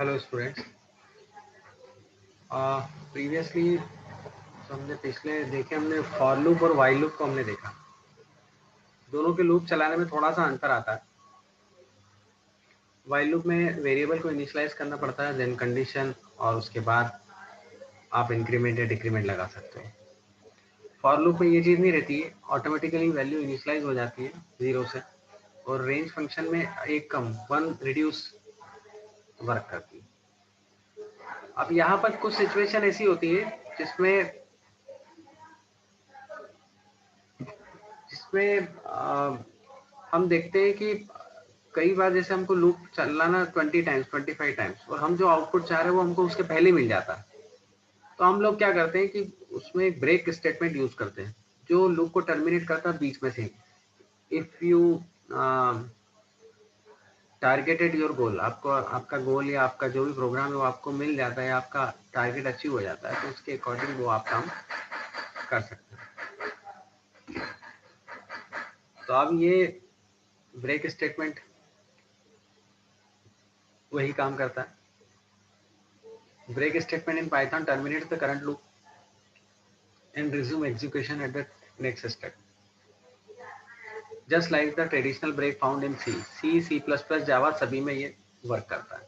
Hello students. Previously हमने पिछले देखे हमने फॉर लूप और वाइल लूप को हमने देखा। दोनों के लूप चलाने में थोड़ा सा अंतर आता है। वाइल लूप में वेरिएबल को इनिशियलाइज करना पड़ता है, देन कंडीशन, और उसके बाद आप इंक्रीमेंट या डिक्रीमेंट लगा सकते हो। फॉर लूप में ये चीज़ नहीं रहती है, ऑटोमेटिकली वैल्यू इनिशियलाइज हो जाती है 0 से, और रेंज फंक्शन में एक कम 1 रिड्यूस वर्क करती है। अब यहाँ पर कुछ सिचुएशन ऐसी होती है जिसमें जिसमें हम देखते हैं कि कई बार जैसे हमको लूप चलाना 20 टाइम्स 25 टाइम्स, और हम जो आउटपुट चाह रहे हैं वो हमको उसके पहले मिल जाता है। तो हम लोग क्या करते हैं कि उसमें एक ब्रेक स्टेटमेंट यूज करते हैं जो लूप को टर्मिनेट करता है बीच में से। If you targeted your goal, आपको आपका गोल या आपका जो भी प्रोग्राम है वो आपको मिल जाता है, आपका टारगेट अचीव हो जाता है, तो उसके अकॉर्डिंग वो आप काम कर सकते हैं। तो अब ये ब्रेक स्टेटमेंट वही काम करता है। Break statement in Python terminates the current loop and resume execution at the next step. Just like the traditional break found in C, C++, Java सभी में ये वर्क करता है।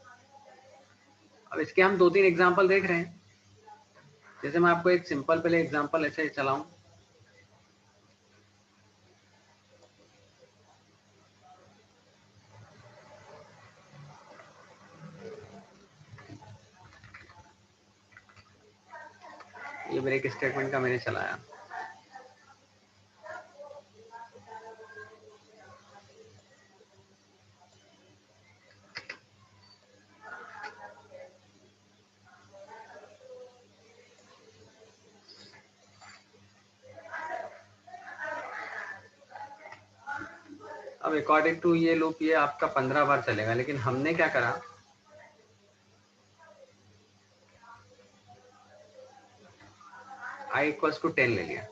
अब इसके हम 2-3 एग्जांपल देख रहे हैं। जैसे मैं आपको एक सिंपल पहले एग्जांपल ऐसे चलाऊं। ये ब्रेक स्टेटमेंट का मैंने चलाया। अब अकॉर्डिंग टू ये लूप ये आपका 15 बार चलेगा, लेकिन हमने क्या करा, i = 10 ले लिया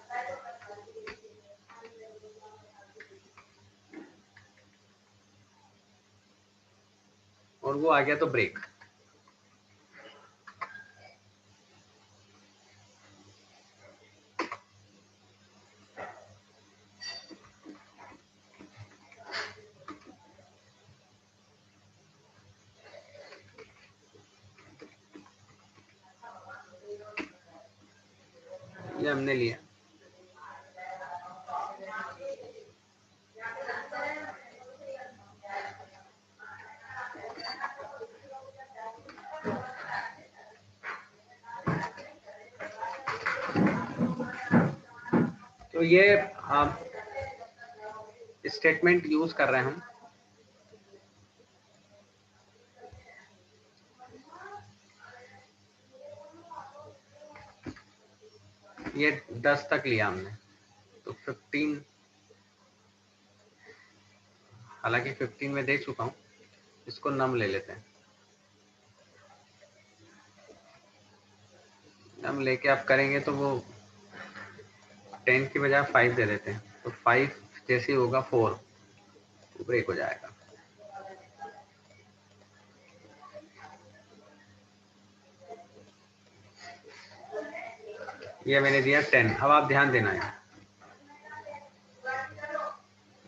और वो आ गया तो ब्रेक। ये हमने लिया। तो ये स्टेटमेंट यूज कर रहे हैं हम। ये 10 तक लिया हमने, तो 15, हालांकि 15 में दे चुका हूं, इसको नम ले लेते हैं। नम लेके आप करेंगे तो वो 10 की बजाय 5 दे देते हैं, तो 5 जैसे ही होगा 4 तो ब्रेक हो जाएगा। ये मैंने दिया 10। अब आप ध्यान देना है,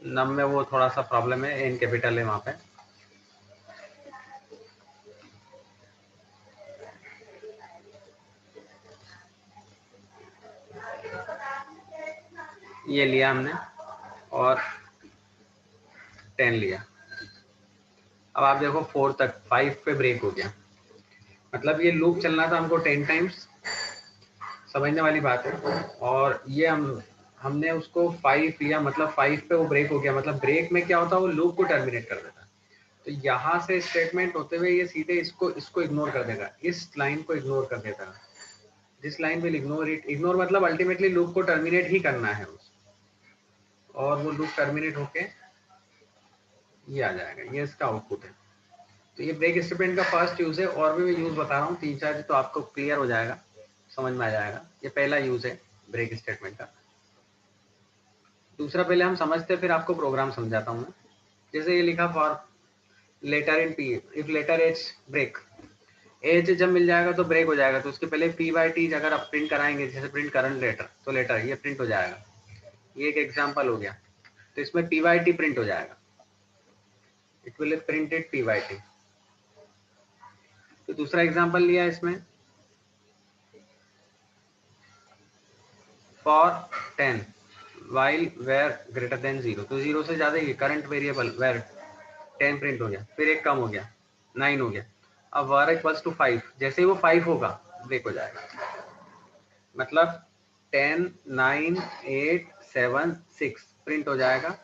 नम में वो थोड़ा सा प्रॉब्लम है, एन कैपिटल है वहां पे। ये लिया हमने और 10 लिया। अब आप देखो 4 तक, 5 पे ब्रेक हो गया, मतलब ये लूप चलना था हमको 10 टाइम्स, समझने वाली बात है। और ये हमने उसको 5 लिया, मतलब 5 पे वो ब्रेक हो गया। मतलब ब्रेक में क्या होता है, वो लूप को टर्मिनेट कर देता है। तो यहाँ से स्टेटमेंट होते हुए ये सीधे इसको इग्नोर कर देगा, इस लाइन को इग्नोर कर देता है। This line will ignore it. Ignore मतलब अल्टीमेटली लूप को टर्मिनेट ही करना है और वो लूप टर्मिनेट होके ये आ जाएगा, ये इसका आउटपुट है। तो ये ब्रेक स्टेटमेंट का फर्स्ट यूज है, और भी मैं यूज बता रहा हूँ 3-4, तो आपको क्लियर हो जाएगा, समझ में आ जाएगा। ये पहला यूज है ब्रेक स्टेटमेंट का। दूसरा पहले हम समझते हैं, फिर आपको प्रोग्राम समझाता हूँ मैं। जैसे ये लिखा for letter in P, if letter H break, H जब मिल जाएगा तो ब्रेक हो जाएगा, तो उसके पहले पी बाई टी अगर आप प्रिंट कराएंगे, जैसे प्रिंट करंट लेटर, तो लेटर ये प्रिंट हो जाएगा। ये एक एग्जांपल हो गया, तो इसमें पी बाई टी प्रिंट हो जाएगा, it will printed P by T. तो दूसरा एग्जांपल लिया इसमें, for 10 while var greater than 0, तो 0 से ज्यादा ही करंट वेरिएबल वेर 10 प्रिंट हो गया, फिर एक कम हो गया 9 हो गया। अब वर इक्वल्स टू 5, जैसे ही वो 5 होगा ब्रेक हो जाएगा, मतलब 10 9 8 7 6 प्रिंट हो जाएगा।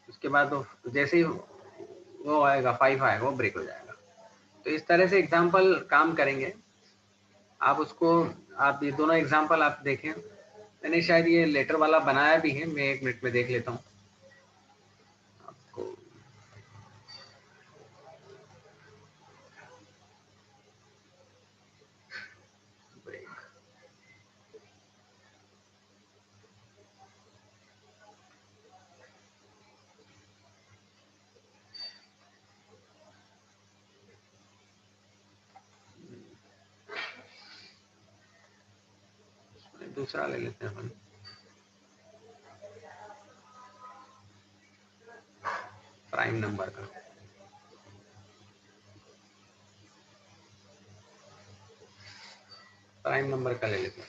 उसके बाद वो जैसे ही वो आएगा 5 आएगा वो ब्रेक हो जाएगा। तो इस तरह से एग्जाम्पल काम करेंगे। आप उसको, आप ये दोनों एग्जाम्पल आप देखें, मैंने शायद ये लेटर वाला बनाया भी है, मैं 1 मिनट में देख लेता हूँ आपको। ब्रेक, दूसरा ले लेते हैं अपन, प्राइम नंबर का। प्राइम नंबर का ले लेते हैं।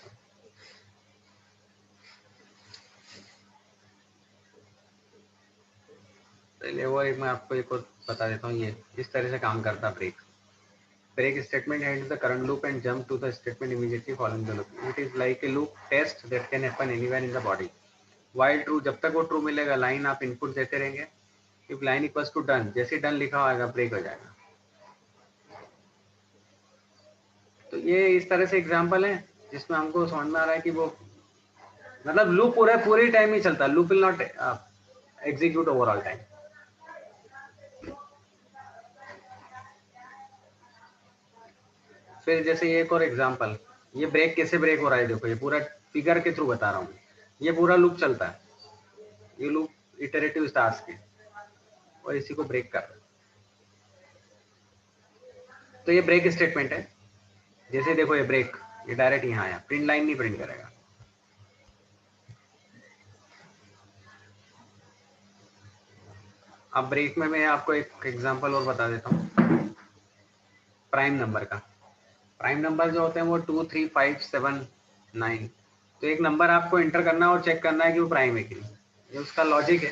पहले वो एक मैं आपको एक और बता देता हूँ, ये इस तरह से काम करता break. Break statement ends the current loop and jump to the statement immediately following the loop. It is like a loop test that can happen anywhere in the body. While true, जब तक वो true मिलेगा line आप input देते रहेंगे। If line equals to done, जैसे done लिखा होगा ब्रेक हो जाएगा। तो ये इस तरह से एग्जांपल है जिसमें हमको समझ में आ रहा है कि वो मतलब लूप पूरे टाइम ही चलता है, loop will not execute overall time. फिर जैसे ये एक और एग्जांपल, ये ब्रेक कैसे ब्रेक हो रहा है, देखो ये पूरा फिगर के थ्रू बता रहा हूँ। ये पूरा लूप चलता है, ये लूप इटरेटिव टास्क है और इसी को ब्रेक कर रहा है। तो ये ब्रेक स्टेटमेंट है। जैसे देखो ये ब्रेक, ये डायरेक्ट यहाँ आया, प्रिंट लाइन नहीं प्रिंट करेगा। अब ब्रेक में मैं आपको एक एग्जांपल और बता देता हूँ प्राइम नंबर का। प्राइम नंबर जो होते हैं वो 2 3 5 7 9, तो एक नंबर आपको एंटर करना है और चेक करना है कि वो प्राइम है कि नहीं, ये उसका लॉजिक है।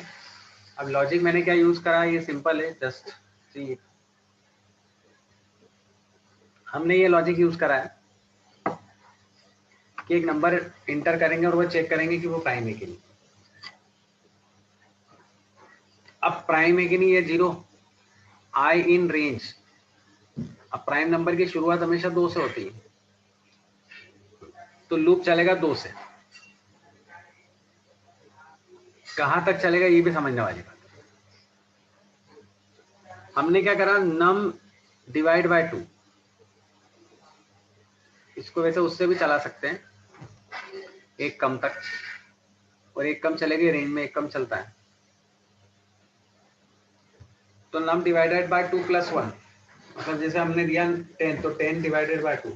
अब लॉजिक मैंने क्या यूज करा है, ये सिंपल है, जस्ट सी, हमने ये लॉजिक यूज करा है कि एक नंबर इंटर करेंगे और वो चेक करेंगे कि वो प्राइम है कि नहीं। अब प्राइम है कि नहीं, ये 0 आई इन रेंज। अब प्राइम नंबर की शुरुआत हमेशा 2 से होती है, तो लूप चलेगा 2 से। कहां तक चलेगा ये भी समझने वाली बात। हमने क्या करा, नम डिवाइड बाय 2, इसको वैसे उससे भी चला सकते हैं एक कम तक, और एक कम चलेगी रेंज में, एक कम चलता है। तो नम डिवाइडेड बाय 2 प्लस 1, मतलब जैसे हमने दिया 10, तो 10 डिवाइडेड बाय 2।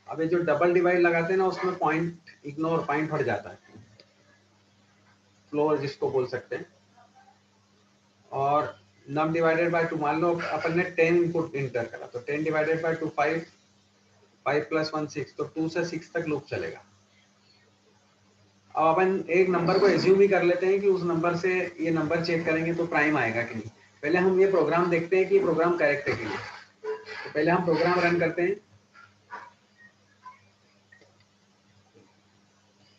अब ये जो डबल डिवाइड लगाते हैं ना, उसमें पॉइंट इग्नोर, पॉइंट हट जाता है, फ्लोर जिसको बोल सकते हैं। और नम डिवाइडेड बाय 2, मान लो अपन ने 10 इनपुट इंटर करा, तो 10 डिवाइडेड बाय 2 5, 5 प्लस 1 6, तो 2 से 6 तक लूप चलेगा। अब अपन एक नंबर को एज्यूम ही कर लेते हैं कि उस नंबर से ये नंबर चेक करेंगे तो प्राइम आएगा कि नहीं। पहले हम ये प्रोग्राम देखते हैं कि प्रोग्राम करेक्ट है कि नहीं। तो पहले हम प्रोग्राम रन करते हैं।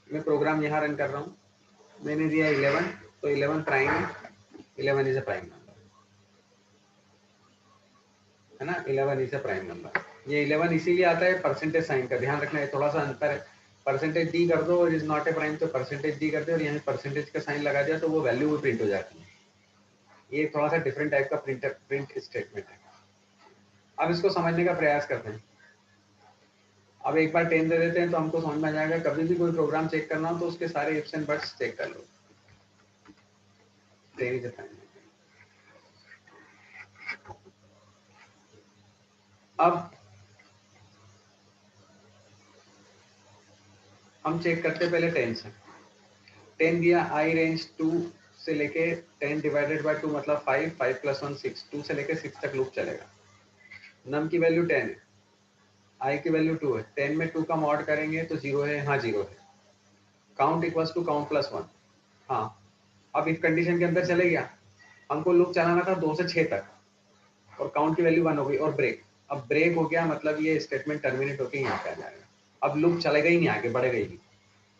मैं प्रोग्राम यहाँ रन कर रहा हूँ, मैंने दिया 11, तो 11 प्राइम है, 11 इज अ प्राइम नंबर, है ना, 11 इज अ प्राइम नंबर। ये 11 इसीलिए आता है परसेंटेज साइन का, ध्यान रखना है, थोड़ा सा अंतर है। परसेंटेज डी कर दो और इज नॉट ए प्राइम, तो परसेंटेज डी कर दो और यहाँ परसेंटेज का साइन लगा दिया तो वो वैल्यू भी प्रिंट हो जाती है। ये थोड़ा सा डिफरेंट टाइप का प्रिंट स्टेटमेंट है। अब इसको समझने का प्रयास करते हैं। अब एक बार 10 दे देते हैं तो हमको समझ में आ जाएगा। कभी भी कोई प्रोग्राम चेक करना हो तो उसके सारे इफ्स एंड बट्स चेक कर लो। 10 इज अ प्राइम। अब हम चेक करते पहले 10 से। 10 दिया, आई रेंज 2 से लेके 10 डिवाइडेड बाय 2 मतलब 5, 5 + 1 6, 2 से लेके 6 तक लूप चलेगा। नम की वैल्यू 10 है, आई की वैल्यू 2 है, 10 में 2 का मॉड करेंगे तो 0 है, हाँ 0 है। Count equals to count plus 1, हाँ। अब इफ कंडीशन के अंदर चले गया, हमको लूप चलाना था 2 से 6 तक और काउंट की वैल्यू 1 हो गई और ब्रेक। अब ब्रेक हो गया मतलब ये स्टेटमेंट टर्मिनेट होकर यहाँ पे आ जाएगा। अब लूप चलेगा ही नहीं, आगे बढ़ेगा ही नहीं।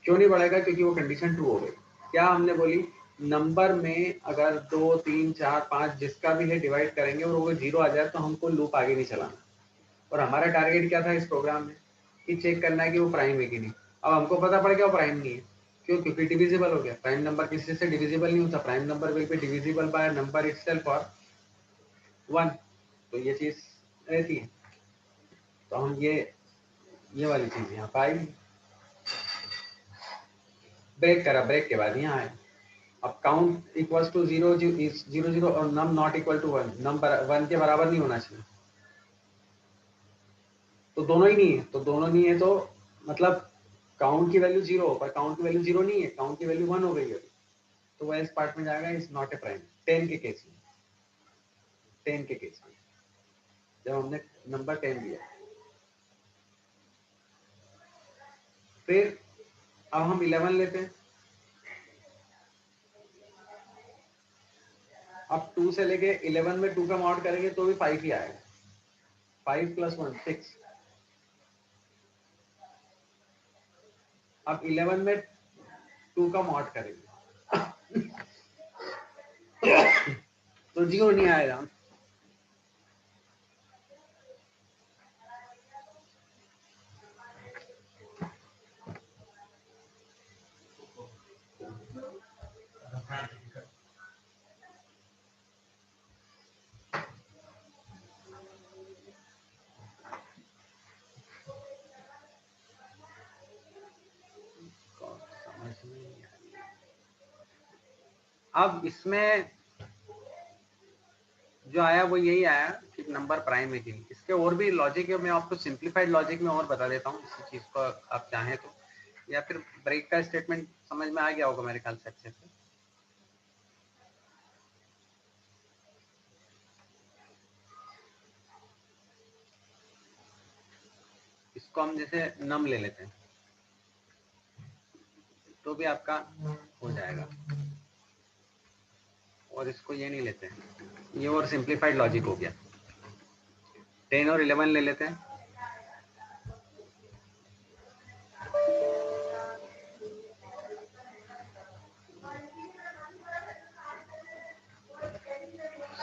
क्यों नहीं बढ़ेगा? क्योंकि वो कंडीशन ट्रू हो गई। क्या हमने बोली? नंबर में अगर 2, 3, 4, 5 जिसका भी है डिवाइड करेंगे और वो 0 आ जाए तो हमको लूप आगे नहीं चलाना। और हमारा टारगेट क्या था इस प्रोग्राम में कि चेक करना है कि वो प्राइम है कि नहीं। अब हमको पता पड़ गया वो प्राइम नहीं है। क्यों? क्योंकि डिविजिबल हो गया। प्राइम नंबर किसी से डिविजिबल नहीं होता। Prime number will be divisible by number itself और 1। तो ये चीज रहती है। तो हम ये वाली चीज यहाँ पर आई। ब्रेक करा, ब्रेक के बाद यहाँ आए। अब काउंट इक्वल्स टू 0 0 0 और नम नॉट इक्वल टू 1, नम 1 के बराबर नहीं होना चाहिए। तो दोनों ही नहीं है, तो दोनों नहीं है तो मतलब काउंट की वैल्यू 0 पर काउंट की वैल्यू 0 नहीं है, काउंट की वैल्यू 1 हो गई है। तो वह इस पार्ट में जाएगा, इज नॉट ए प्राइम। 10 के केस में, 10 के केस में जब हमने नंबर 10 दिया। फिर अब हम 11 लेते हैं। अब 2 से लेके 11 में 2 का मॉड करेंगे तो भी 5 ही आएगा। 5 + 1 6। अब 11 में 2 का मॉड करेंगे तो 0 नहीं आएगा। अब इसमें जो आया वो यही आया कि नंबर प्राइम है कि नहीं। इसके और भी लॉजिक है, मैं आपको सिंप्लीफाइड लॉजिक में और बता देता हूँ इसी चीज को आप चाहें तो, या फिर ब्रेक का स्टेटमेंट समझ में आ गया होगा मेरे ख्याल से अच्छे से। इसको हम जैसे नम ले लेते हैं तो भी आपका हो जाएगा, और इसको ये नहीं लेते हैं, ये और सिंप्लीफाइड लॉजिक हो गया। 10 और 11 ले लेते हैं।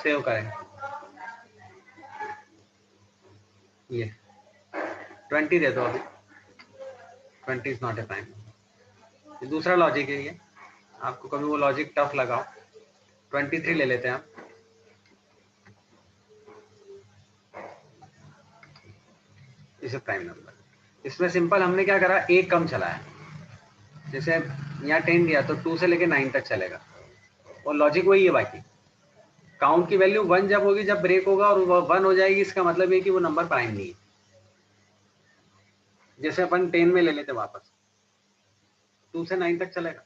सेव करें, ये 20 दे दो अभी। 20 इज नॉट ए प्राइम। दूसरा लॉजिक है ये, आपको कभी वो लॉजिक टफ लगाओ। 23 ले लेते हैं आप। इसे प्राइम नंबर। इसमें सिंपल हमने क्या करा, एक कम चलाया। जैसे यहाँ 10 दिया तो 2 से लेके 9 तक चलेगा, और लॉजिक वही है। बाकी काउंट की वैल्यू 1 जब होगी, जब ब्रेक होगा और वो 1 हो जाएगी, इसका मतलब है कि वो नंबर प्राइम नहीं है। जैसे अपन 10 में ले लेते वापस, 2 से 9 तक चलेगा।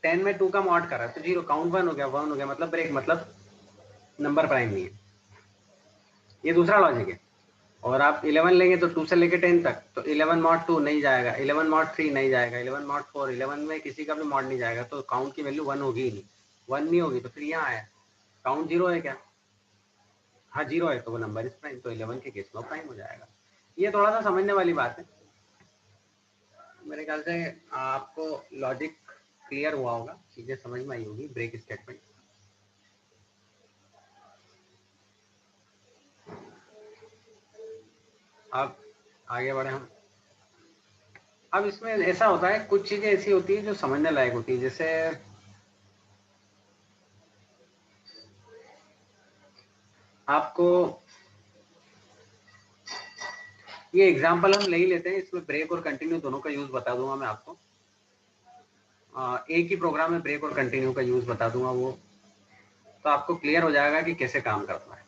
10 में 2 का मॉड करा तो 0, काउंट 1 हो गया, 1 हो गया मतलब ब्रेक, मतलब नंबर प्राइम नहीं है। ये दूसरा लॉजिक है। और आप 11 लेंगे तो 2 से लेके 10 तक, तो 11 मॉड 2 नहीं जाएगा, 11 मॉड 3 नहीं जाएगा, 11 मॉड 4, 11 में किसी का भी मॉड नहीं जाएगा, तो काउंट की वैल्यू 1 होगी ही नहीं। 1 नहीं होगी तो फिर यहाँ आया काउंट 0 है क्या? हाँ 0 है तो वो नंबर इज प्राइम, तो 11 के केस में प्राइम हो जाएगा। ये थोड़ा सा समझने वाली बात है। मेरे ख्याल से आपको लॉजिक क्लियर हुआ होगा, चीजें समझ में आई होगी। ब्रेक स्टेटमेंट अब आगे बढ़े हम। अब इसमें ऐसा होता है, कुछ चीजें ऐसी होती है जो समझने लायक होती है। जैसे आपको ये एग्जांपल हम ले ही लेते हैं, इसमें ब्रेक और कंटिन्यू दोनों का यूज बता दूंगा मैं आपको। एक ही प्रोग्राम में ब्रेक और कंटिन्यू का यूज बता दूंगा, वो तो आपको क्लियर हो जाएगा कि कैसे काम करता है।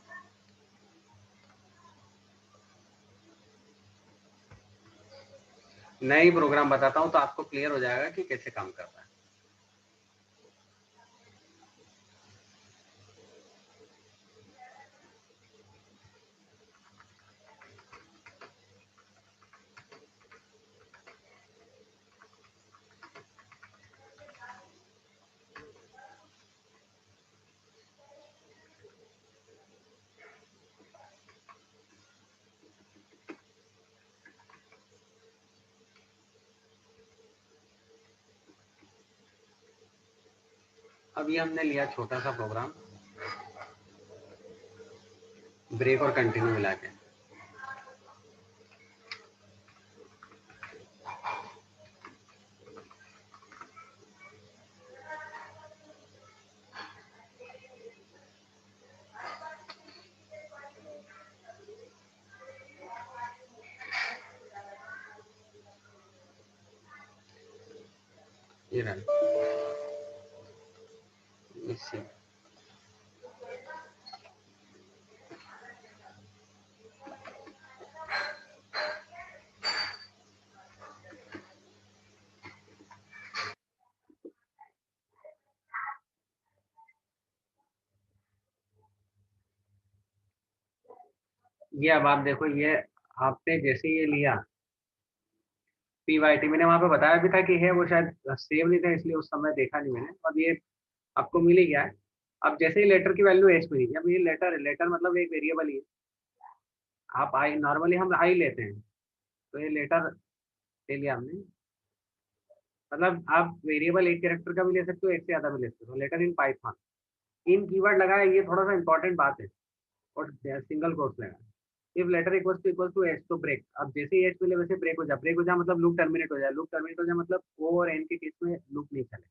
नई प्रोग्राम बताता हूँ तो आपको क्लियर हो जाएगा कि कैसे काम करता है। अभी हमने लिया छोटा सा प्रोग्राम, ब्रेक और कंटिन्यू मिला के। ये रहा मिसिंग। ये अब आप देखो, ये आपने जैसे ये लिया PYT, मैंने वहां पे बताया भी था कि है, वो शायद सेव नहीं था इसलिए उस समय देखा नहीं मैंने। अब ये आपको मिल ही गया है। अब जैसे ही लेटर की वैल्यू एच मिली, अब ये लेटर लेटर मतलब एक वेरिएबल ही है। आप आई, नॉर्मली हम आई लेते हैं, तो ये लेटर ले लिया हमने। मतलब आप वेरिएबल एक कैरेक्टर का भी ले सकते हो, एक से ज्यादा भी ले सकते हो। Letter in Python, in keyword लगाया, ये थोड़ा सा इंपॉर्टेंट बात है। और सिंगल कोट्स लगाया। If letter equal to H तो ब्रेक। अब जैसे ही एच मिले वैसे ब्रेक हो जाए मतलब लूप टर्मिनेट हो जाए। लूप टर्मिनेट हो जाए मतलब ओ और एन के केस में लूप नहीं चले।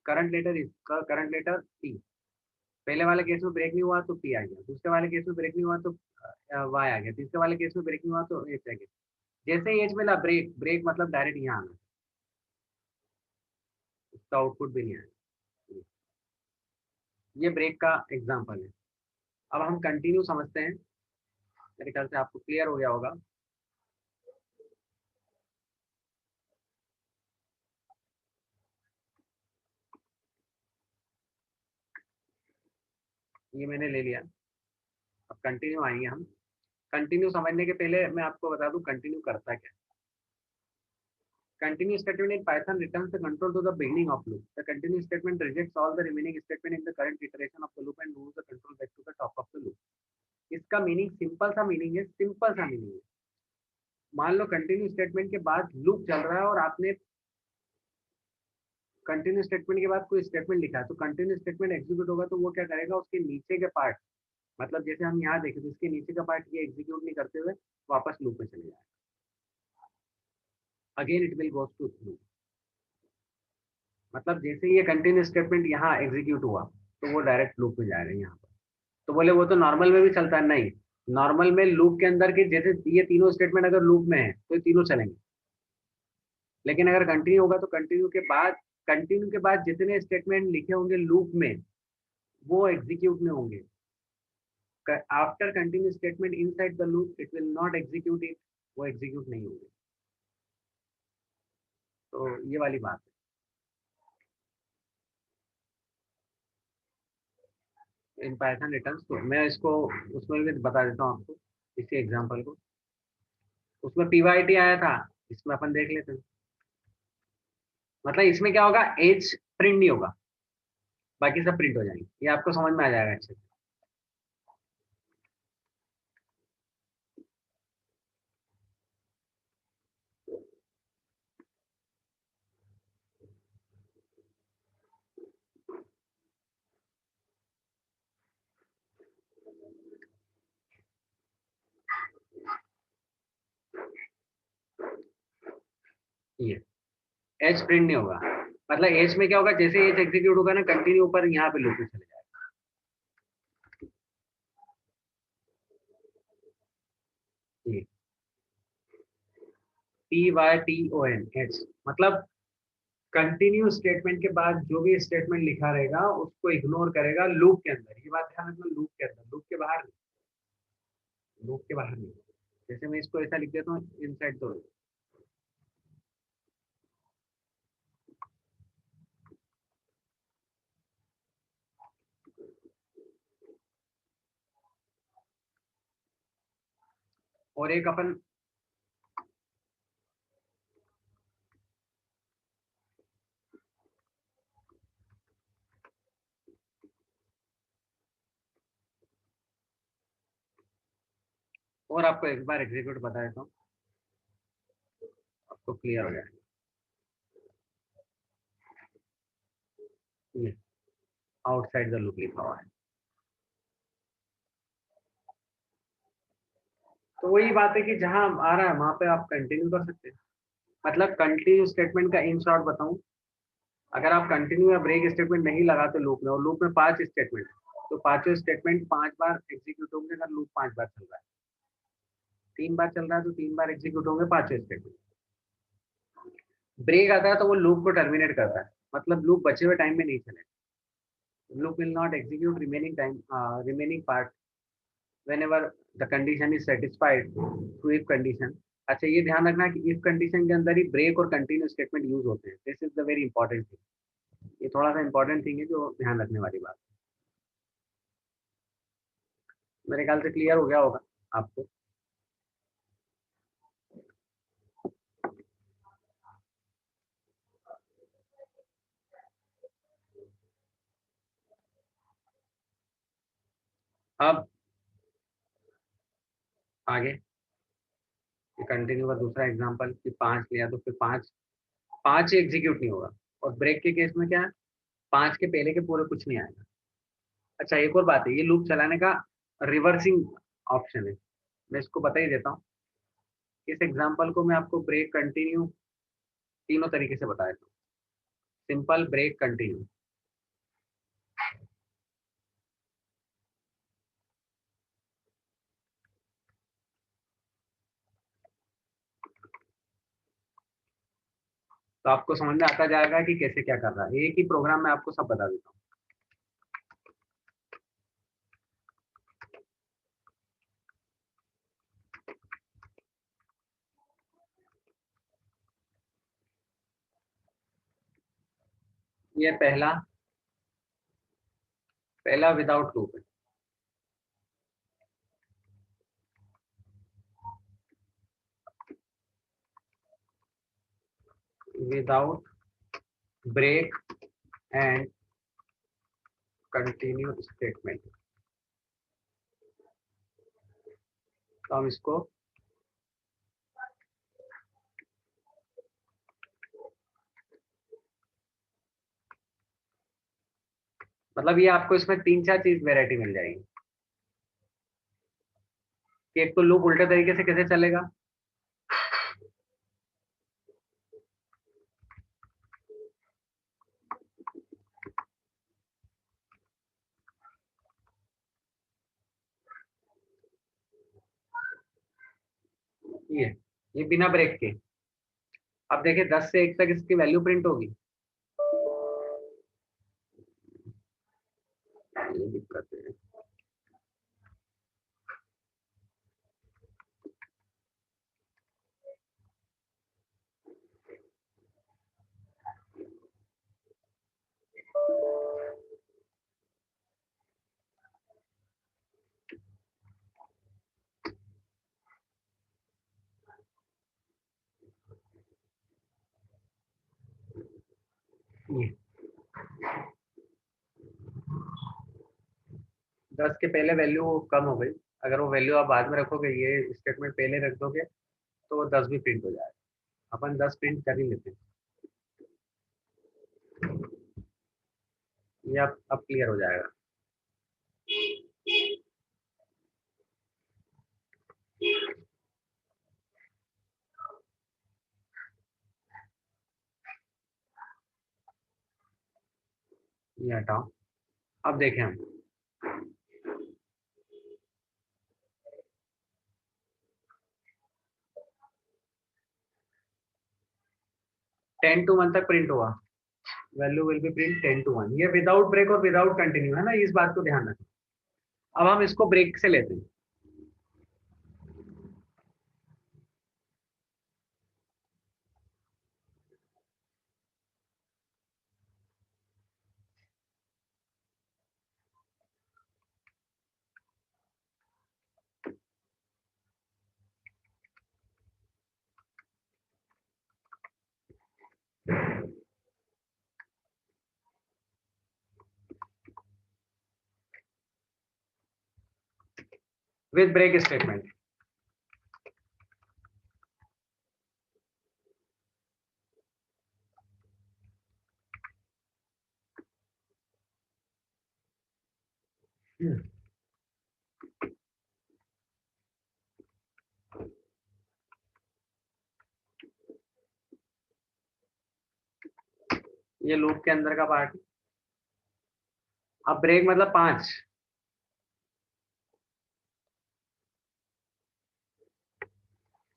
Current letter T. पहले वाले केस में ब्रेक नहीं हुआ तो पी आ गया, दूसरे वाले केस में ब्रेक नहीं हुआ तो वाई आ गया, तीसरे वाले केस में ब्रेक नहीं हुआ तो एच आ गया। जैसे ही एच मिला ब्रेक, ब्रेक मतलब डायरेक्ट यहाँ आना, उसका आउटपुट भी नहीं आया। ये ब्रेक का एग्जाम्पल है। अब हम कंटिन्यू समझते हैं, मेरे ख्याल से आपको क्लियर हो गया होगा। ये मैंने ले लिया। अब कंटिन्यू आएंगे हम। कंटिन्यू समझने के पहले मैं आपको बता दूं कंटिन्यू करता क्या। Continue statement in Python returns the control to the beginning of loop. The continue statement rejects all the remaining statement in the current iteration of the loop and moves the control back to the top of the loop. इसका meaning simple सा meaning है, simple सा meaning है। मान लो continue statement के बाद loop चल रहा है और आपने कंटिन्यू स्टेटमेंट के बाद कोई स्टेटमेंट लिखा है, तो कंटिन्यू स्टेटमेंट एग्जीक्यूट होगा तो वो क्या करेगा, उसके नीचे के पार्ट, मतलब जैसे हम यहाँ देखें तो इसके नीचे का पार्ट ये एग्जीक्यूट नहीं करते हुए वापस लूप में चले जाएगा। Again it will goes to loop. मतलब जैसे ये कंटिन्यू स्टेटमेंट यहाँ एग्जीक्यूट हुआ तो वो डायरेक्ट लूप में जाएगा यहाँ पर। तो बोले वो तो नॉर्मल में भी चलता है, नहीं। नॉर्मल में लूप के अंदर के जैसे ये तीनों स्टेटमेंट अगर लूप में है तो ये तीनों चलेंगे, लेकिन अगर कंटिन्यू होगा तो कंटिन्यू के बाद जितने स्टेटमेंट लिखे होंगे लूप में वो एग्जीक्यूट में होंगे। After continue statement inside the loop it will not execute it, वो एग्जीक्यूट नहीं होंगे। तो ये वाली बात है इन पाइथन रिटर्न्स। तो मैं इसको उसमें भी बता देता हूँ आपको, इसी एग्जांपल को। उसमें पीवाईटी आया था, इसमें अपन देख लेते हैं। मतलब इसमें क्या होगा, एज प्रिंट नहीं होगा, बाकी सब प्रिंट हो जाएंगे। ये आपको समझ में आ जाएगा अच्छे से। ये एज प्रिंट नहीं होगा, मतलब एज में क्या होगा, जैसे एज एग्जीक्यूट होगा ना कंटिन्यू ऊपर यहाँ पे लूप में चले जाएगा। ये TYTON एज मतलब कंटिन्यू स्टेटमेंट के बाद जो भी स्टेटमेंट लिखा रहेगा उसको इग्नोर करेगा लूप के अंदर। ये बात ध्यान रखना, लूप के अंदर, लूप के बाहर नहीं, लूप के बाहर नहीं। जैसे मैं इसको ऐसा लिख देता हूँ इनसाइड द लूप, और एक अपन और आपको एक बार एग्जीक्यूट बता देता हूँ, आपको क्लियर हो जाएगा। ये आउटसाइड द लूप लिखा हुआ है। तो वही बात है कि जहां आ रहा है वहां पे आप कंटिन्यू कर सकते हैं। मतलब कंटिन्यू स्टेटमेंट का इन शॉर्ट बताऊं, अगर आप कंटिन्यू या ब्रेक स्टेटमेंट नहीं लगाते लूप में, और लूप में 5 स्टेटमेंट है, तो पांचों स्टेटमेंट 5 बार एग्जीक्यूट होंगे। अगर लूप 5 बार चल रहा है, 3 बार चल रहा है तो 3 बार एग्जीक्यूट होंगे पांचों स्टेटमेंट। ब्रेक आता है तो वो लूप को टर्मिनेट करता है, मतलब लूप बचे हुए टाइम में नहीं चलेगा। Loop will not execute remaining time, remaining part whenever the condition is satisfied to if condition। अच्छा, ये ध्यान रखना कि if condition के अंदर ही ब्रेक और कंटिन्यू स्टेटमेंट यूज होते हैं। This is the very important thing. ये थोड़ा सा इंपॉर्टेंट थिंग है जो ध्यान रखने वाली बात है। मेरे ख्याल से क्लियर हो गया होगा आपको। अब आगे कंटिन्यू का दूसरा एग्जांपल कि 5 लिया तो फिर 5 5 ही एग्जीक्यूट नहीं होगा। और ब्रेक के केस में क्या है, 5 के पहले के पूरे कुछ नहीं आएगा। अच्छा, एक और बात है, ये लूप चलाने का रिवर्सिंग ऑप्शन है। मैं इसको बता ही देता हूँ। इस एग्जांपल को मैं आपको ब्रेक कंटिन्यू तीनों तरीके से बता देता हूँ। Simple, break, continue. तो आपको समझ में आता जाएगा कि कैसे क्या कर रहा है। एक ही प्रोग्राम में आपको सब बता देता हूँ। ये पहला पहला विदाउट लूप है। Without break and continue statement. तो हम इसको मतलब ये आपको इसमें 3-4 चीज वेरायटी मिल जाएगी कि एक तो लूप उल्टे तरीके से कैसे चलेगा। ये ये बिना ब्रेक के। अब देखिए 10 से 1 तक इसकी वैल्यू प्रिंट होगी। ये दिक्कत है। ये 10 के पहले वैल्यू कम हो गई। अगर वो वैल्यू आप बाद में रखोगे, ये स्टेटमेंट पहले रख दोगे, तो वो 10 भी प्रिंट हो जाएगा। अपन 10 प्रिंट कर ही लेते हैं। ये अब क्लियर हो जाएगा। ये हटाओ। अब देखें हम 10 to 1 तक प्रिंट हुआ। Value will be print 10 to 1। ये विदाउट ब्रेक और विदाउट कंटिन्यू है ना, इस बात को ध्यान रखें। अब हम इसको ब्रेक से लेते हैं। With break statement. ये लूप के अंदर का पार्ट। अब ब्रेक मतलब 5।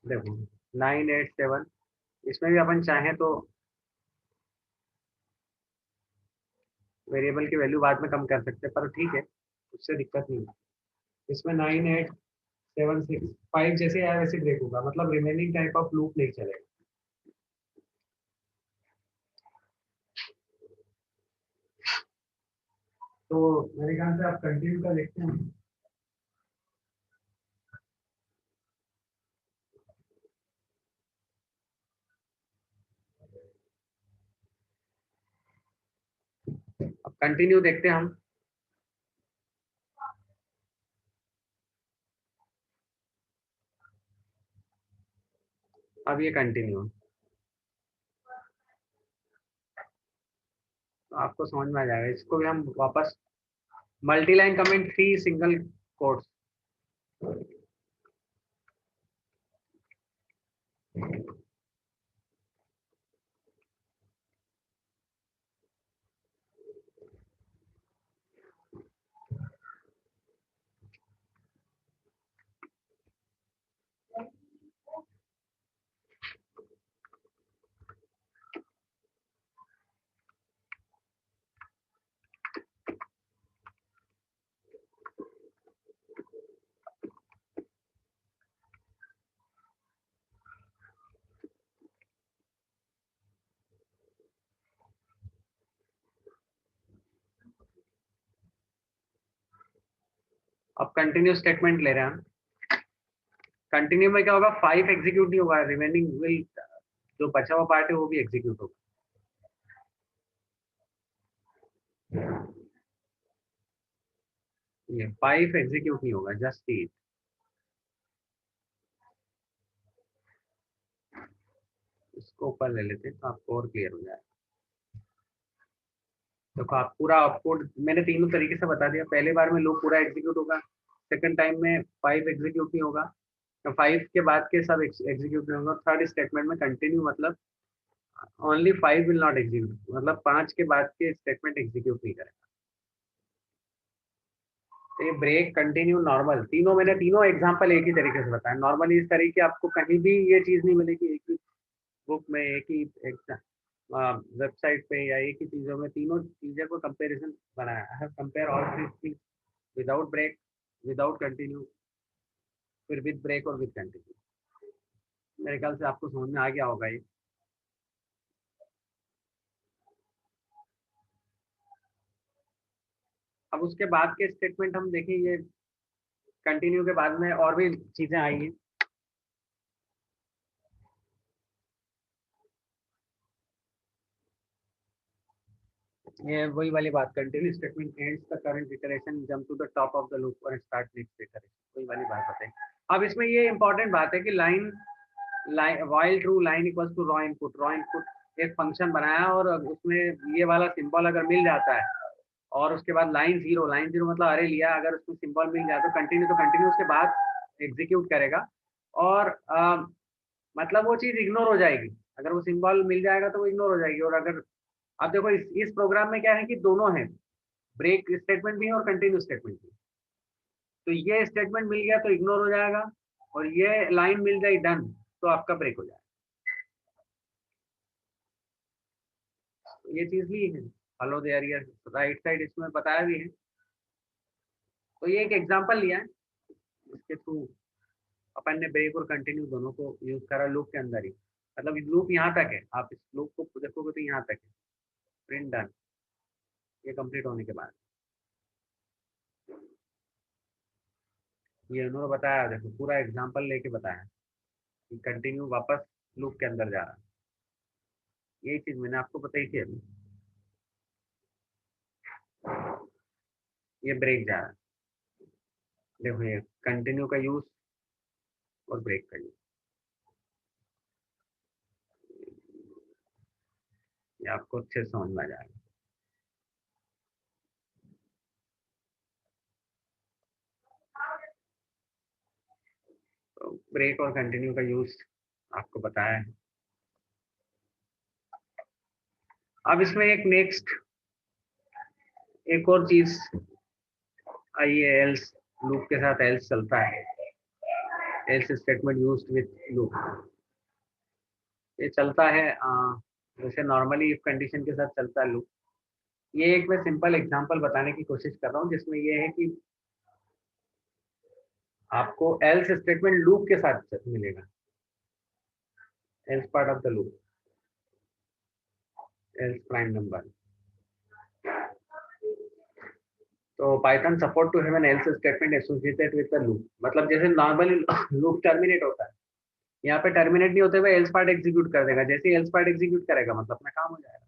देखो 987, इसमें भी अपन चाहें तो वेरिएबल की वैल्यू बाद में कम कर सकते हैं, पर ठीक है, उससे दिक्कत नहीं है। इसमें 98765 जैसे आया वैसे ब्रेक होगा, मतलब रिमेनिंग टाइप ऑफ लूप नहीं चलेगा। तो मेरे ख्याल से आप कंटिन्यू का देखते हैं। अब कंटिन्यू देखते हैं हम। अब ये कंटिन्यू, तो आपको समझ में आ जाएगा। इसको भी हम वापस multi line comment 3 single quotes. अब कंटिन्यू स्टेटमेंट ले रहे हैं हम। कंटिन्यू में क्या होगा, 5 एग्जीक्यूट नहीं होगा, रिमेनिंग विल, जो बचा हुआ पार्ट है वो भी एग्जीक्यूट होगा। ये 5 एग्जीक्यूट नहीं होगा, जस्ट 8। इसको ऊपर ले लेते हैं तो आपको और क्लियर हो जाएगा। देखो आप पूरा आउटपुट मैंने तीनों तरीके से बता दिया। पहले बार में लूप पूरा एग्जीक्यूट होगा, सेकंड टाइम में 5 एग्जीक्यूट नहीं होगा, 5 के बाद के सब एग्जीक्यूट नहीं होगा। थर्ड स्टेटमेंट में कंटिन्यू मतलब ओनली 5 विल नॉट एग्जीक्यूट, मतलब 5 के बाद के स्टेटमेंट एग्जीक्यूट नहीं करेगा। तो ये ब्रेक, कंटिन्यू, नॉर्मल, तीनों मैंने तीनों एग्जांपल एक ही तरीके से बताया। नॉर्मली इस तरीके आपको कहीं भी ये चीज नहीं मिलेगी, एक ही बुक में, एक ही वेबसाइट पे या एक ही चीजों में तीनों चीजों को कंपैरिजन बनाया। I have compare all three things, without break, without continue, फिर विद ब्रेक और विद कंटिन्यू। मेरे ख्याल से आपको समझ में आ गया होगा ये। अब उसके बाद के स्टेटमेंट हम देखेंगे, कंटिन्यू के बाद में और भी चीजें आएंगी। ये वही वाली बात, continue statement ends the current iteration, jump to the top of the loop और स्टार्ट नेक्स्ट इटरेशन, वही वाली बात बताई। अब इसमें ये इंपॉर्टेंट बात है कि line line while true line equals to raw input एक फंक्शन बनाया, और उसमें ये वाला सिंबल अगर मिल जाता है, और उसके बाद लाइन जीरो मतलब अरे लिया, अगर उसमें सिंबल मिल जाए तो कंटिन्यू उसके बाद एग्जीक्यूट करेगा। और मतलब वो चीज इग्नोर हो जाएगी, अगर वो सिंबल मिल जाएगा तो वो इग्नोर हो जाएगी। और अगर अब देखो इस प्रोग्राम में क्या है कि दोनों है, ब्रेक स्टेटमेंट भी है और कंटिन्यू स्टेटमेंट भी। तो ये स्टेटमेंट मिल गया तो इग्नोर हो जाएगा, और ये लाइन मिल जाए डन तो आपका ब्रेक हो जाएगा। तो ये चीज भी है, हेलो देयर, ये राइट साइड इसमें बताया भी है। तो ये एक एग्जांपल लिया है, इसके थ्रू अपन ने ब्रेक और कंटिन्यू दोनों को यूज करा लूप के अंदर ही। मतलब लूप यहाँ तक है, आप इस लूप को देखोगे तो यहाँ तक है, प्रिंट डन, ये कंप्लीट होने के बाद ये उन्होंने बताया। देखो पूरा एग्जांपल लेके बताया कि कंटिन्यू वापस लूप के अंदर जा रहा है। यही चीज मैंने आपको बताई थी अभी। ये ब्रेक जा रहा है, देखो ये कंटिन्यू का यूज और ब्रेक का यूज, ये आपको अच्छे से समझ में आ जाएगा। तो ब्रेक और कंटिन्यू का यूज आपको बताया है। अब इसमें एक नेक्स्ट एक और चीज आई है, एल्स लूप के साथ एल्स चलता है, else statement used with loop. ये चलता है जैसे नॉर्मली इफ कंडीशन के साथ चलता है लूप। ये एक मैं सिंपल एग्जांपल बताने की कोशिश कर रहा हूँ, जिसमें ये है कि आपको एल्स स्टेटमेंट लूप के साथ मिलेगा, else part of the loop, else prime number. तो Python support to have an else statement associated with the loop. मतलब जैसे नॉर्मली लूप टर्मिनेट होता है, यहाँ पे टर्मिनेट नहीं होते हुए एल्स पार्ट एग्जीक्यूट कर देगा। जैसे ही एल्स पार्ट एग्जीक्यूट करेगा मतलब अपना काम हो जाएगा।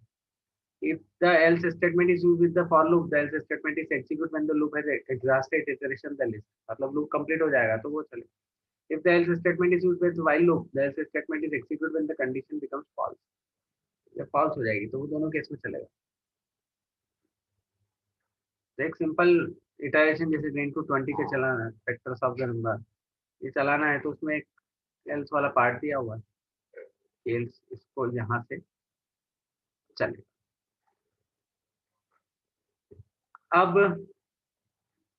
If the else statement is used with the for loop, the else statement is execute when the loop has exhausted iteration the list। मतलब loop complete हो जाएगा तो वो चलेगा। If the else statement is used with while loop, the else statement is execute when the condition becomes false। जब false हो जाएगी तो वो दोनों केस में चलेगा। तो एक सिंपल इटरेशन जैसे 10 to 20 के चलाना है, फैक्टर्स ऑफ द नंबर, ये चलाना है तो उसमें एक else वाला पार्ट दिया हुआ है, else इसको यहाँ से चलेगा। अब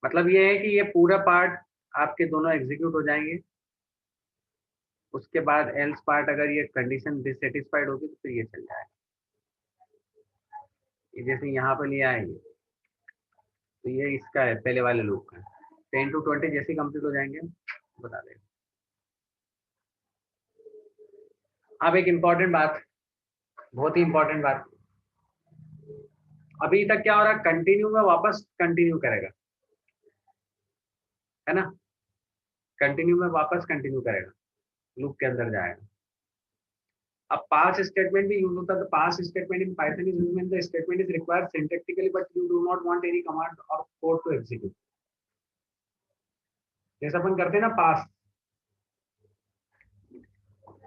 मतलब ये है कि ये पूरा पार्ट आपके दोनों एग्जीक्यूट हो जाएंगे। उसके बाद एल्स पार्ट अगर ये कंडीशन डिससेटिस्फाइड होगी तो फिर ये चल जाएगा। ये जैसे यहाँ पे लिया है ये, तो ये इसका है पहले वाले लूप का। 10 to 20 जैसे कंप्लीट हो जाएंगे बता देगा। अब एक इम्पॉर्टेंट बात, बहुत ही इम्पोर्टेंट बात, अभी तक क्या हो रहा है, कंटिन्यू में वापस कंटिन्यू करेगा, है ना, कंटिन्यू में वापस कंटिन्यू करेगा, लूप के अंदर जाएगा। अब पास स्टेटमेंट भी यूज होता है। तो pass statement in Python is used when the statement is required syntactically but you do not want any command और कोड टू एग्जीक्यूट। जैसे अपन करते हैं ना पास,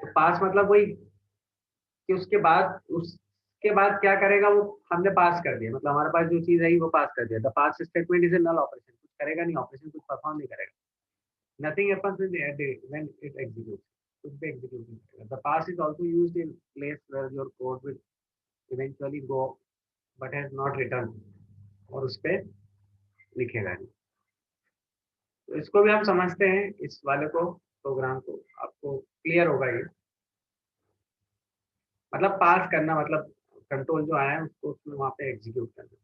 तो पास मतलब वही कि उसके बाद क्या करेगा, वो हमने पास कर दिया, मतलब हमारे पास जो चीज है वो पास कर दिया। The pass statement is a null operation, कुछ करेगा नहीं, ऑपरेशन कुछ परफॉर्म नहीं करेगा। Nothing happens when it executes, कुछ भी एग्जीक्यूट नहीं करेगा। The pass is also used in place where your code will eventually go but has not return, और उस पे लिखेगा नहीं। तो इसको भी हम समझते हैं, इस वाले को, प्रोग्राम को, आपको क्लियर होगा ये। मतलब पास करना मतलब कंट्रोल जो आया है उसको उसमें वहां पे एग्जीक्यूट करना।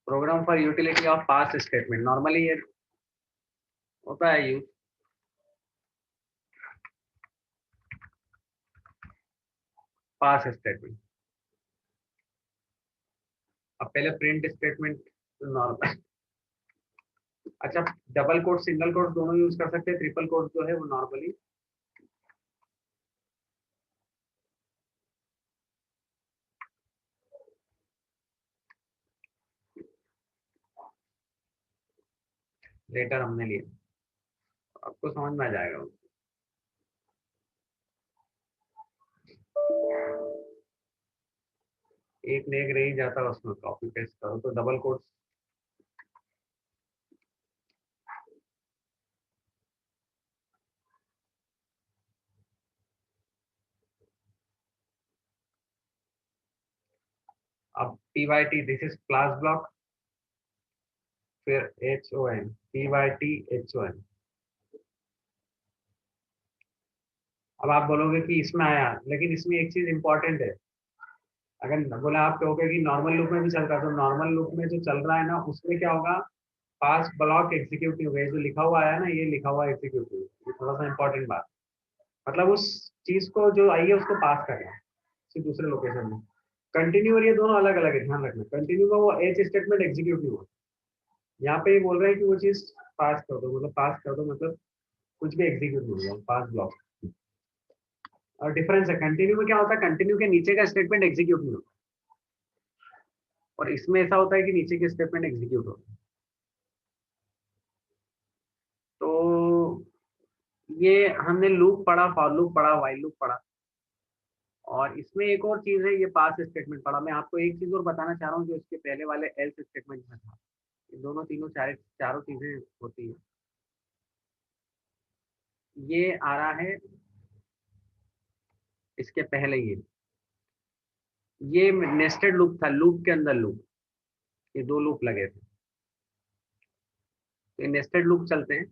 Program for utility of pass statement, normally ये होता है यूज। पास स्टेटमेंट, अब पहले प्रिंट स्टेटमेंट नॉर्मल, अच्छा डबल कोट सिंगल कोट दोनों यूज कर सकते हैं। ट्रिपल कोट जो है वो नॉर्मली लेटर हमने लिया, आपको समझ में आ जाएगा। एक ने एक रह ही जाता है, उसमें कॉपी पेस्ट करो तो डबल कोट। अब pyt this is class block, फिर HON pyt HON। अब आप बोलोगे कि इसमें आया, लेकिन इसमें एक चीज इंपॉर्टेंट है। अगर बोला आप कहोगे कि नॉर्मल लूप में भी चल रहा है, तो नॉर्मल लूप में जो चल रहा है ना उसमें क्या होगा, पास ब्लॉक एग्जीक्यूटिव है, जो लिखा हुआ है ना ये लिखा हुआ एग्जीक्यूटिव, ये थोड़ा सा इंपॉर्टेंट बात। मतलब उस चीज को जो आई है उसको पास करना है किसी दूसरे लोकेशन में। कंटिन्यू और ये दोनों अलग अलग है, ध्यान रखना। कंटिन्यू का वो एच स्टेटमेंट एग्जीक्यूट नहीं हुआ, यहाँ पे ये बोल रहे हैं कि वो चीज पास कर दो, मतलब पास कर दो मतलब कुछ भी एग्जीक्यूट नहीं हुआ, पास ब्लॉक। और डिफरेंस है, कंटिन्यू में क्या होता है, कंटिन्यू के नीचे का स्टेटमेंट एग्जीक्यूट नहीं होता, और इसमें ऐसा होता है कि नीचे के स्टेटमेंट एग्जीक्यूट होता है। तो ये हमने लूप पढ़ा, फॉर लूप पढ़ा, व्हाइल लूप पढ़ा, और इसमें एक और चीज है, ये पास स्टेटमेंट पढ़ा। मैं आपको एक चीज और बताना चाह रहा हूँ जो इसके पहले वाले एल्स स्टेटमेंट में था। ये दोनों तीनों चारों चीजें होती है। ये आ रहा है इसके पहले, ये नेस्टेड लूप था, लूप के अंदर लूप, ये दो लूप लगे थे। तो ये नेस्टेड लूप चलते हैं।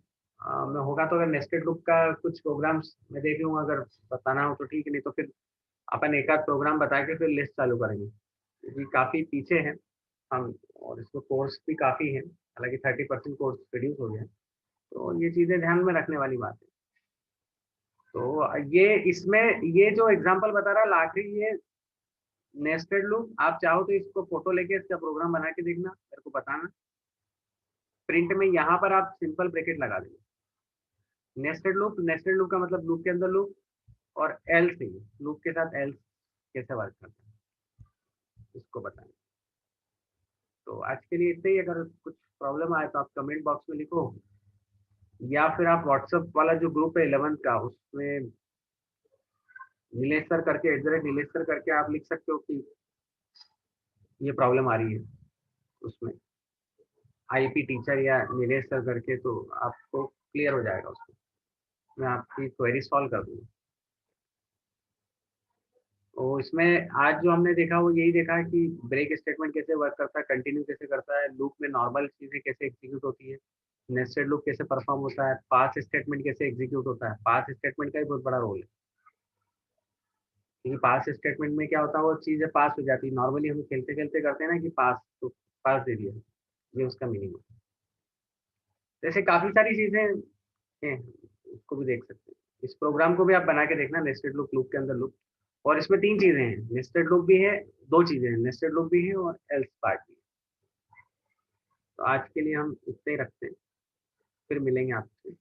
मैं होगा तो अगर नेस्टेड लूप का कुछ प्रोग्राम्स मैं देख लूंगा, अगर बताना हो तो ठीक है, नहीं तो फिर अपन एक आध प्रोग्राम बता के फिर लिस्ट चालू करेंगे, क्योंकि काफ़ी पीछे हैं हम, और इसमें कोर्स भी काफ़ी है, हालांकि 30% कोर्स रिड्यूस हो गया है। तो ये चीज़ें ध्यान में रखने वाली बात है। तो ये इसमें ये जो एग्जांपल बता रहा है आखिरी, ये नेस्टेड लूप। आप चाहो तो इसको फोटो लेके इसका प्रोग्राम बना के देखना, मेरे को बताना। प्रिंट में यहाँ पर आप सिंपल ब्रैकेट लगा देंगे, नेस्टेड लूप का मतलब लूप के अंदर लूप, और एल्स ही, लूप के साथ एल्स कैसे वर्क करता है इसको बताएं। तो आज के लिए इतना ही। अगर कुछ प्रॉब्लम आए तो आप कमेंट बॉक्स में लिखो, या फिर आप व्हाट्सएप वाला जो ग्रुप है 11th का, उसमें नीलेश सर करके @नीलेश सर करके आप लिख सकते हो कि ये प्रॉब्लम आ रही है उसमें, आईपी टीचर या नीलेश सर करके, तो आपको क्लियर हो जाएगा उसमें, मैं आपकी क्वेरी सॉल्व कर दूंगा। तो इसमें आज जो हमने देखा वो यही देखा है कि ब्रेक स्टेटमेंट कैसे वर्क करता है, कंटिन्यू कैसे करता है, लूप में नॉर्मल चीज़ें कैसे एग्जीक्यूट होती है, नेस्टेड लूप कैसे परफॉर्म होता है, पास स्टेटमेंट कैसे एग्जीक्यूट होता है। पास स्टेटमेंट का भी बहुत बड़ा रोल है, क्योंकि पास स्टेटमेंट में क्या होता है, वो चीज़ें पास हो जाती है। नॉर्मली हम खेलते खेलते करते हैं ना कि पास, तो पास दे दिया, ये उसका मीनिंग है। जैसे काफ़ी सारी चीज़ें हैं, उसको भी देख सकते हैं। इस प्रोग्राम को भी आप बना के देखना, नेस्टेड लूप, लूप के अंदर लूप। और इसमें 3 चीज़ें हैं, नेस्टेड लूप भी है, 2 चीज़ें हैं, नेस्टेड लूप भी है और एल्स पार्ट भी है। तो आज के लिए हम इतने ही रखते हैं, फिर मिलेंगे आपसे।